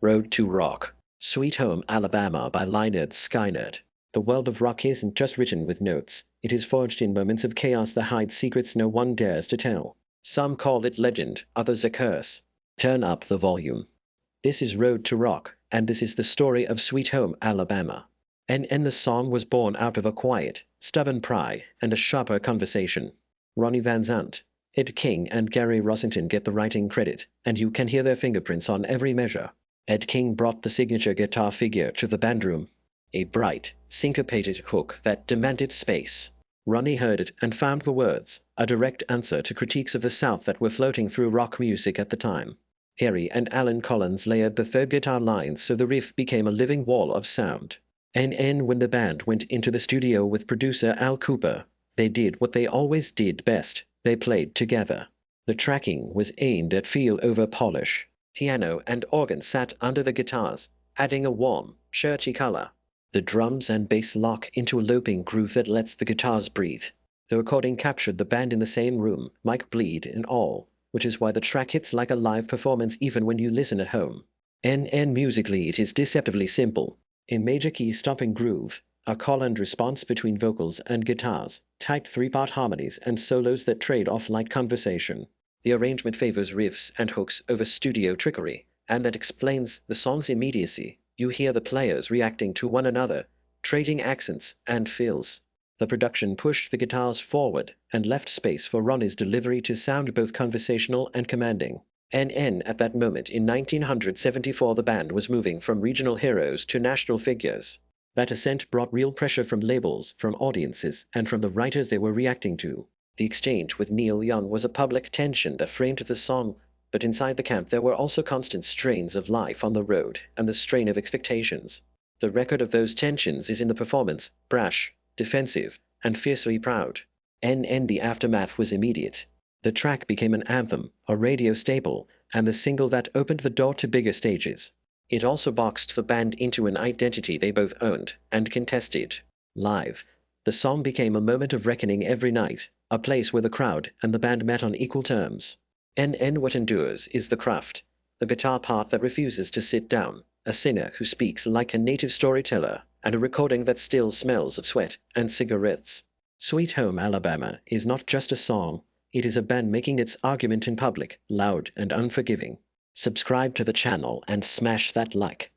Road to Rock. Sweet Home Alabama by Lynyrd Skynyrd. The world of rock isn't just written with notes, it is forged in moments of chaos that hide secrets no one dares to tell. Some call it legend, others a curse. Turn up the volume. This is Road to Rock, and this is the story of Sweet Home Alabama. And the song was born out of a quiet, stubborn pride and a sharper conversation. Ronnie Van Zant, Ed King and Gary Rossington get the writing credit, and you can hear their fingerprints on every measure. Ed King brought the signature guitar figure to the bandroom, a bright, syncopated hook that demanded space. Ronnie heard it and found the words, a direct answer to critiques of the South that were floating through rock music at the time. Harry and Alan Collins layered the third guitar lines so the riff became a living wall of sound. And when the band went into the studio with producer Al Cooper, they did what they always did best, they played together. The tracking was aimed at feel over polish. Piano and organ sat under the guitars, adding a warm, churchy color. The drums and bass lock into a loping groove that lets the guitars breathe. The recording captured the band in the same room, mic bleed and all, which is why the track hits like a live performance even when you listen at home. And musically it is deceptively simple. A major key stopping groove, a call and response between vocals and guitars, tight three-part harmonies and solos that trade off like conversation. The arrangement favors riffs and hooks over studio trickery, and that explains the song's immediacy. You hear the players reacting to one another, trading accents and fills. The production pushed the guitars forward and left space for Ronnie's delivery to sound both conversational and commanding. And at that moment in 1974 the band was moving from regional heroes to national figures. That ascent brought real pressure from labels, from audiences, and from the writers they were reacting to. The exchange with Neil Young was a public tension that framed the song, but inside the camp there were also constant strains of life on the road and the strain of expectations. The record of those tensions is in the performance, brash, defensive, and fiercely proud. And the aftermath was immediate. The track became an anthem, a radio staple, and the single that opened the door to bigger stages. It also boxed the band into an identity they both owned and contested. Live, the song became a moment of reckoning every night, a place where the crowd and the band met on equal terms. And what endures is the craft, a guitar part that refuses to sit down, a singer who speaks like a native storyteller, and a recording that still smells of sweat and cigarettes. Sweet Home Alabama is not just a song, it is a band making its argument in public, loud and unforgiving. Subscribe to the channel and smash that like.